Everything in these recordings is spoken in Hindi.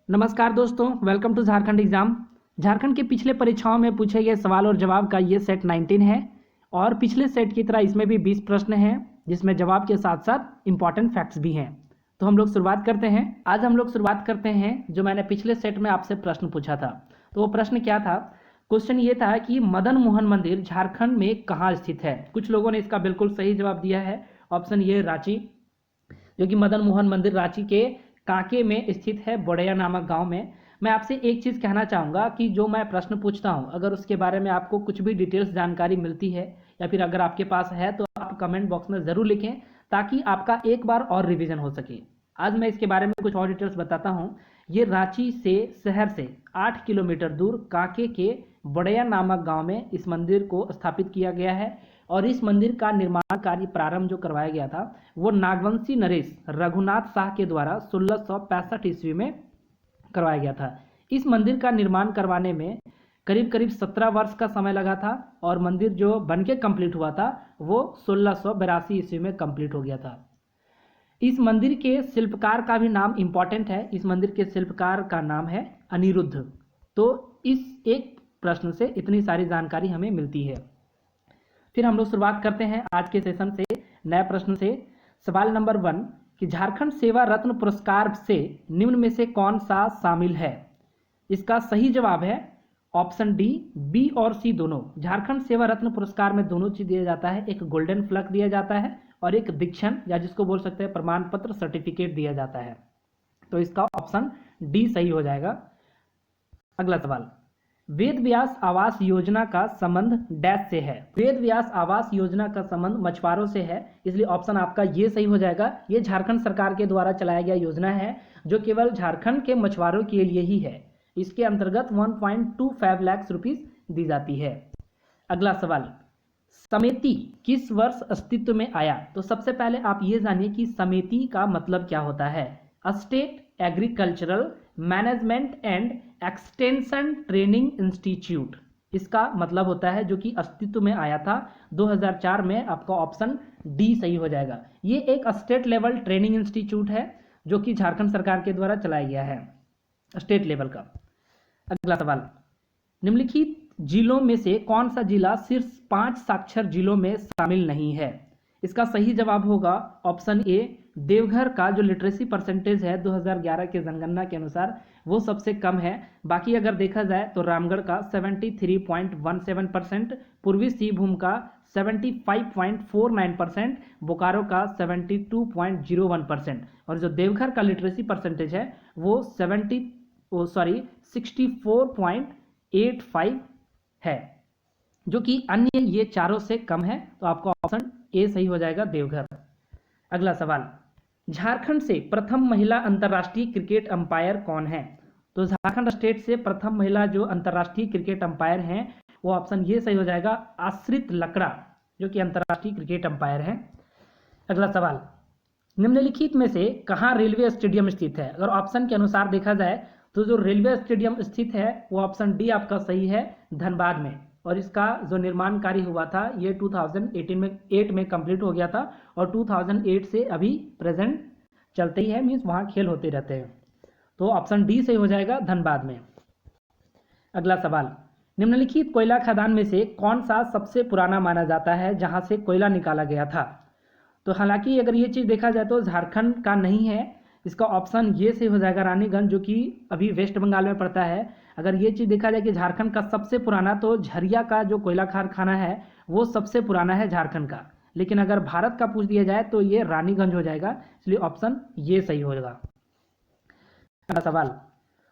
नमस्कार दोस्तों, welcome to Jharkhand exam. Jharkhand के पिछले परीक्षाओं में पूछे गए सवाल और जवाब का ये सेट 19 है और पिछले सेट की तरह इसमें भी 20 प्रश्न हैं जिसमें जवाब के साथ साथ इंपॉर्टेंट फैक्ट्स भी हैं। तो हम लोग शुरुआत करते हैं। आज हम लोग शुरुआत करते हैं जो मैंने पिछले सेट में आपसे प्रश्न पूछा था। तो वो प्रश्न क्या था? क्वेश्चन ये था कि मदन मोहन मंदिर झारखंड में कहाँ स्थित है। कुछ लोगों ने इसका बिल्कुल सही जवाब दिया है। ऑप्शन ये रांची, जो कि मदन मोहन मंदिर रांची के कांके में स्थित है, बोड़ैया नामक गांव में। मैं आपसे एक चीज़ कहना चाहूँगा कि जो मैं प्रश्न पूछता हूँ, अगर उसके बारे में आपको कुछ भी डिटेल्स जानकारी मिलती है या फिर अगर आपके पास है तो आप कमेंट बॉक्स में ज़रूर लिखें ताकि आपका एक बार और रिवीजन हो सके। आज मैं इसके बारे में कुछ और डिटेल्स बताता हूँ। ये रांची से शहर से 8 किलोमीटर दूर कांके के बोड़ैया नामक गाँव में इस मंदिर को स्थापित किया गया है और इस मंदिर का निर्माण कार्य प्रारंभ जो करवाया गया था वो नागवंशी नरेश रघुनाथ शाह के द्वारा 1665 ईस्वी में करवाया गया था। इस मंदिर का निर्माण करवाने में करीब करीब 17 वर्ष का समय लगा था और मंदिर जो बनके कंप्लीट हुआ था वो 1682 ईस्वी में कंप्लीट हो गया था। इस मंदिर के शिल्पकार का भी नाम इंपॉर्टेंट है। इस मंदिर के शिल्पकार का नाम है अनिरुद्ध। तो इस एक प्रश्न से इतनी सारी जानकारी हमें मिलती है। फिर हम लोग शुरुआत करते हैं आज के सेशन से नए प्रश्न से। सवाल नंबर 1 कि झारखंड सेवा रत्न पुरस्कार से निम्न में से कौन सा शामिल है। इसका सही जवाब है ऑप्शन डी, बी और सी दोनों। झारखंड सेवा रत्न पुरस्कार में दोनों चीज दिया जाता है, एक गोल्डन फ्लैग दिया जाता है और एक दीक्षण या जिसको बोल सकते हैं प्रमाण पत्र सर्टिफिकेट दिया जाता है। तो इसका ऑप्शन डी सही हो जाएगा। अगला सवाल, वेद व्यास आवास योजना का संबंध डैश से है। वेद व्यास आवास योजना का संबंध मछुआरों से है, इसलिए ऑप्शन आपका ये सही हो जाएगा। ये झारखंड सरकार के द्वारा चलाया गया योजना है जो केवल झारखंड के मछुआरों के लिए ही है। इसके अंतर्गत 1.25 लाख रुपीस दी जाती है। अगला सवाल, समिति किस वर्ष अस्तित्व में आया। तो सबसे पहले आप ये जानिए कि समिति का मतलब क्या होता है। State agricultural management and extension training institute, इसका मतलब होता है, जो कि अस्तित्व में आया था 2004 में। आपका ऑप्शन डी सही हो जाएगा। ये एक स्टेट लेवल ट्रेनिंग इंस्टीट्यूट है जो कि झारखंड सरकार के द्वारा चलाया गया है, स्टेट लेवल का। अगला सवाल, निम्नलिखित जिलों में से कौन सा जिला शीर्ष 5 साक्षर जिलों में शामिल नहीं है। इसका सही जवाब होगा ऑप्शन ए, देवघर का जो लिटरेसी परसेंटेज है 2011 के जनगणना के अनुसार वो सबसे कम है। बाकी अगर देखा जाए तो रामगढ़ का 73.17%, पूर्वी सिंहभूम का 75.49%, बोकारो का 72.01% और जो देवघर का लिटरेसी परसेंटेज है वो 64.85 है, जो कि अन्य ये चारों से कम है। तो आपका ऑप्शन ए सही हो जाएगा, देवघर। अगला सवाल, झारखंड से प्रथम महिला अंतर्राष्ट्रीय क्रिकेट अंपायर कौन है। तो झारखंड स्टेट से प्रथम महिला जो अंतर्राष्ट्रीय क्रिकेट अंपायर हैं वो ऑप्शन ये सही हो जाएगा, आश्रित लकड़ा, जो कि अंतर्राष्ट्रीय क्रिकेट अंपायर हैं। अगला सवाल, निम्नलिखित में से कहाँ रेलवे स्टेडियम स्थित है। अगर ऑप्शन के अनुसार देखा जाए तो जो रेलवे स्टेडियम स्थित है वो ऑप्शन डी आपका सही है, धनबाद में। और इसका जो निर्माण कार्य हुआ था ये 2018 में कंप्लीट हो गया था और 2008 से अभी प्रेजेंट चलते ही है, मीन्स वहाँ खेल होते रहते हैं। तो ऑप्शन डी सही हो जाएगा, धनबाद में। अगला सवाल, निम्नलिखित कोयला खदान में से कौन सा सबसे पुराना माना जाता है जहाँ से कोयला निकाला गया था। तो हालांकि अगर ये चीज़ देखा जाए तो झारखंड का नहीं है, इसका ऑप्शन ये सही हो जाएगा, रानीगंज, जो कि अभी वेस्ट बंगाल में पड़ता है। अगर ये चीज़ देखा जाए कि झारखंड का सबसे पुराना, तो झरिया का जो कोयला कारखाना है वो सबसे पुराना है झारखंड का। लेकिन अगर भारत का पूछ दिया जाए तो ये रानीगंज हो जाएगा, इसलिए ऑप्शन ये सही होगा। अगला सवाल,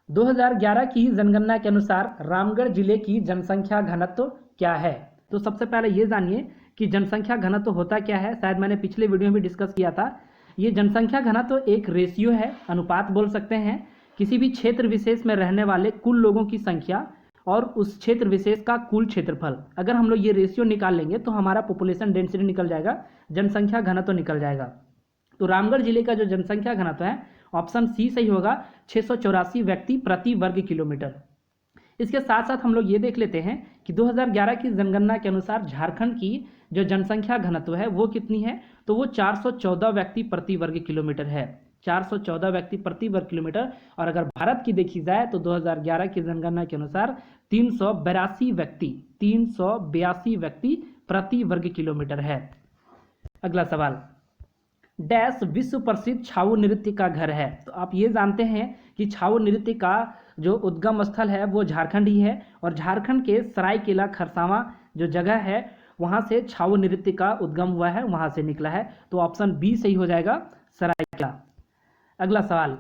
2011 की जनगणना के अनुसार रामगढ़ जिले की जनसंख्या घनत्व क्या है। तो सबसे पहले ये जानिए कि जनसंख्या घनत्व होता क्या है। शायद मैंने पिछले वीडियो में भी डिस्कस किया था। ये जनसंख्या घनत्व एक रेशियो है, अनुपात बोल सकते हैं, किसी भी क्षेत्र विशेष में रहने वाले कुल लोगों की संख्या और उस क्षेत्र विशेष का कुल क्षेत्रफल। अगर हम लोग ये रेशियो निकाल लेंगे तो हमारा पॉपुलेशन डेंसिटी निकल जाएगा, जनसंख्या घनत्व निकल जाएगा। तो रामगढ़ जिले का जो जनसंख्या घनत्व है ऑप्शन सी सही होगा, 684 व्यक्ति प्रति वर्ग किलोमीटर। इसके साथ साथ हम लोग ये देख लेते हैं कि 2011 की जनगणना के अनुसार झारखंड की जो जनसंख्या घनत्व है वो कितनी है। तो वो 414 व्यक्ति प्रति वर्ग किलोमीटर है। 414 व्यक्ति प्रति वर्ग किलोमीटर। और अगर भारत की देखी जाए तो 2011 की जनगणना के अनुसार 382 व्यक्ति प्रति वर्ग किलोमीटर है। अगला सवाल, डैश विश्व प्रसिद्ध छाऊ नृत्य का घर है। तो आप ये जानते हैं कि छाऊ नृत्य का जो उद्गम स्थल है वो झारखंड ही है, और झारखंड के सरायकेला खरसावां जो जगह है वहाँ से छाऊ नृत्य का उद्गम हुआ है, वहाँ से निकला है। तो ऑप्शन बी सही हो जाएगा, सरायकेला। अगला सवाल,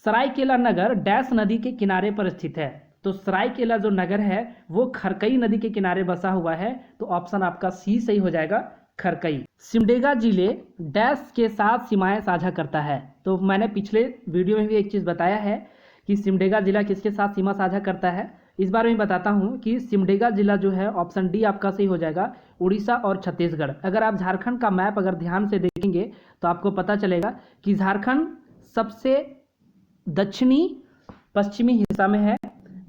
सरायकेला नगर डैश नदी के किनारे पर स्थित है। तो सरायकेला जो नगर है वो खरकई नदी के किनारे बसा हुआ है। तो ऑप्शन आपका सी सही हो जाएगा, खरकई। सिमडेगा जिले डैश के साथ सीमाएं साझा करता है। तो मैंने पिछले वीडियो में भी एक चीज़ बताया है कि सिमडेगा जिला किसके साथ सीमा साझा करता है। इस बारे में बताता हूं कि सिमडेगा जिला जो है ऑप्शन डी आपका सही हो जाएगा, उड़ीसा और छत्तीसगढ़। अगर आप झारखंड का मैप अगर ध्यान से देखेंगे तो आपको पता चलेगा कि झारखंड सबसे दक्षिणी पश्चिमी हिस्सा में है,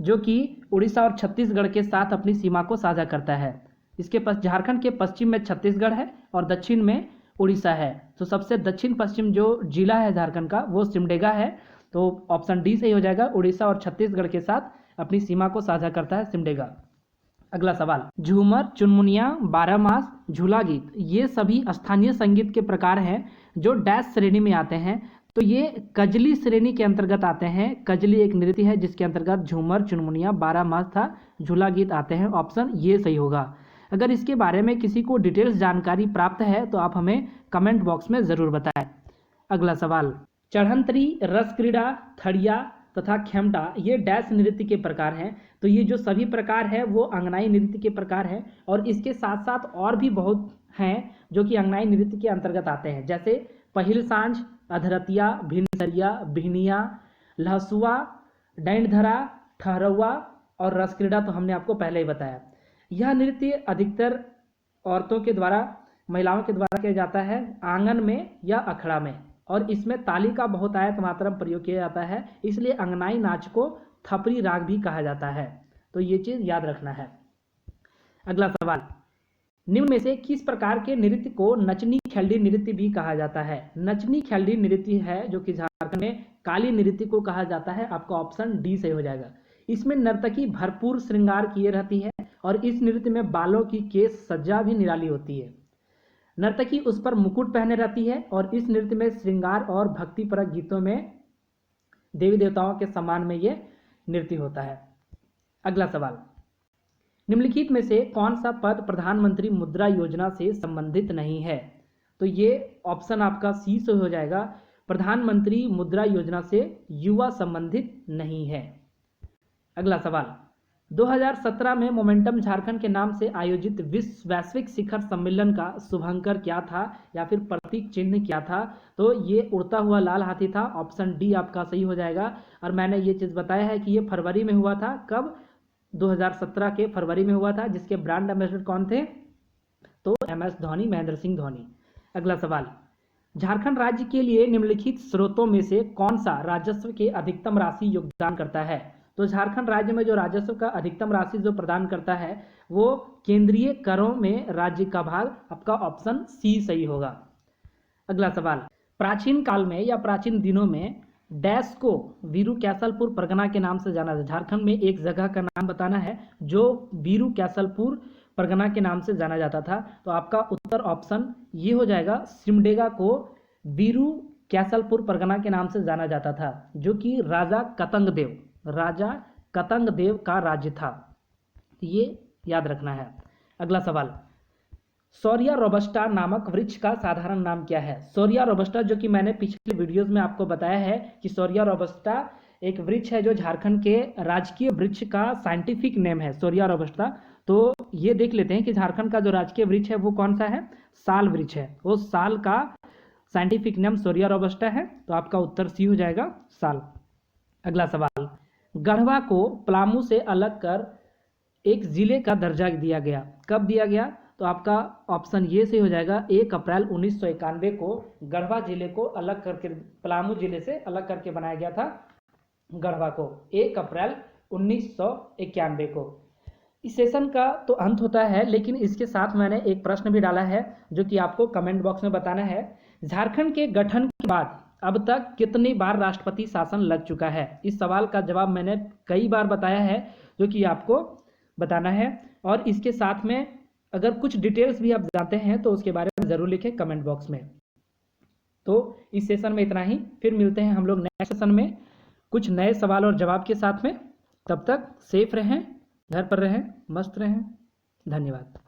जो कि उड़ीसा और छत्तीसगढ़ के साथ अपनी सीमा को साझा करता है। इसके पास झारखंड के पश्चिम में छत्तीसगढ़ है और दक्षिण में उड़ीसा है। तो सबसे दक्षिण पश्चिम जो जिला है झारखंड का वो सिमडेगा है। तो ऑप्शन डी सही हो जाएगा, उड़ीसा और छत्तीसगढ़ के साथ अपनी सीमा को साझा करता है सिमडेगा। अगला सवाल, झूमर, चुनमुनिया, बारहमास, झूला गीत ये सभी स्थानीय संगीत के प्रकार हैं जो डैश श्रेणी में आते हैं। तो ये कजली श्रेणी के अंतर्गत आते हैं। कजली एक नृत्य है जिसके अंतर्गत झूमर, चुनमुनिया, बारहमास था झूला गीत आते हैं। ऑप्शन ये सही होगा। अगर इसके बारे में किसी को डिटेल्स जानकारी प्राप्त है तो आप हमें कमेंट बॉक्स में ज़रूर बताएं। अगला सवाल, चढ़ंतरी, रस क्रीड़ा, थड़िया तथा खेमटा ये डैश नृत्य के प्रकार हैं। तो ये जो सभी प्रकार है वो अंगनाई नृत्य के प्रकार हैं, और इसके साथ साथ और भी बहुत हैं जो कि अंगनाई नृत्य के अंतर्गत आते हैं, जैसे पहिल सांझ, अधरतिया, भिनसरिया, भिनिया, लहसुआ, डैंडधरा, ठहरौआ और रसक्रीड़ा तो हमने आपको पहले ही बताया। यह नृत्य अधिकतर औरतों के द्वारा, महिलाओं के द्वारा किया जाता है आंगन में या अखड़ा में, और इसमें ताली का बहुतायत मात्रा में प्रयोग किया जाता है, इसलिए अंगनाई नाच को थपरी राग भी कहा जाता है। तो ये चीज़ याद रखना है। अगला सवाल, निम्न में से किस प्रकार के नृत्य को नचनी खेलड़ी नृत्य भी कहा जाता है। नचनी खेलड़ी नृत्य है जो कि झारखंड में काली नृत्य को कहा जाता है। आपका ऑप्शन डी सही हो जाएगा। इसमें नर्तकी भरपूर श्रृंगार किए रहती है, और इस नृत्य में बालों की केस सज्जा भी निराली होती है। नर्तकी उस पर मुकुट पहने रहती है, और इस नृत्य में श्रृंगार और भक्तिपरक गीतों में देवी देवताओं के सम्मान में ये नृत्य होता है। अगला सवाल, निम्नलिखित में से कौन सा पद प्रधानमंत्री मुद्रा योजना से संबंधित नहीं है। तो ये ऑप्शन आपका सी से हो जाएगा, प्रधानमंत्री मुद्रा योजना से युवा संबंधित नहीं है। अगला सवाल, 2017 में मोमेंटम झारखंड के नाम से आयोजित विश्व वैश्विक शिखर सम्मेलन का शुभंकर क्या था या फिर प्रतीक चिन्ह क्या था। तो ये उड़ता हुआ लाल हाथी था। ऑप्शन डी आपका सही हो जाएगा। और मैंने ये चीज़ बताया है कि ये फरवरी में हुआ था। कब? 2017 के फरवरी में हुआ था। जिसके ब्रांड एम्बेसडर कौन थे? तो MS धोनी, महेंद्र सिंह धोनी। अगला सवाल, झारखंड राज्य के लिए निम्नलिखित स्रोतों में से कौन सा राजस्व के अधिकतम राशि योगदान करता है। तो झारखंड राज्य में जो राजस्व का अधिकतम राशि जो प्रदान करता है वो केंद्रीय करों में राज्य का भाग। आपका ऑप्शन सी सही होगा। अगला सवाल, प्राचीन काल में या प्राचीन दिनों में डैश को वीरू कैसलपुर परगना के नाम से जाना जाता है। झारखंड में एक जगह का नाम बताना है जो वीरू कैसलपुर परगना के नाम से जाना जाता था। तो आपका उत्तर ऑप्शन ये हो जाएगा, सिमडेगा को वीरू कैसलपुर परगना के नाम से जाना जाता था, जो कि राजा कतंग देव का राज्य था। ये याद रखना है। अगला सवाल, सोरिया रोबस्टा नामक वृक्ष का साधारण नाम क्या है। सोरिया रोबस्टा, जो कि मैंने पिछले वीडियोस में आपको बताया है कि सोरिया रोबस्टा एक वृक्ष है जो झारखंड के राजकीय वृक्ष का साइंटिफिक नेम है, सोरिया रोबस्टा। तो ये देख लेते हैं कि झारखंड का जो राजकीय वृक्ष है वो कौन सा है, साल वृक्ष है। वो साल का साइंटिफिक नेम सोरिया रोबस्टा है। तो आपका उत्तर सी हो जाएगा, साल। अगला सवाल, गढ़वा को पलामू से अलग कर एक जिले का दर्जा दिया गया। कब दिया गया? तो आपका ऑप्शन ये से हो जाएगा, 1 अप्रैल 1991 को गढ़वा जिले को अलग करके, पलामू जिले से अलग करके बनाया गया था गढ़वा को 1 अप्रैल 1991 को। इस सेशन का तो अंत होता है, लेकिन इसके साथ मैंने एक प्रश्न भी डाला है जो कि आपको कमेंट बॉक्स में बताना है। झारखंड के गठन के बाद अब तक कितनी बार राष्ट्रपति शासन लग चुका है? इस सवाल का जवाब मैंने कई बार बताया है, जो कि आपको बताना है। और इसके साथ में अगर कुछ डिटेल्स भी आप जानते हैं तो उसके बारे में ज़रूर लिखें कमेंट बॉक्स में। तो इस सेशन में इतना ही, फिर मिलते हैं हम लोग नेक्स्ट सेशन में कुछ नए सवाल और जवाब के साथ में। तब तक सेफ रहें, घर पर रहें, मस्त रहें। धन्यवाद।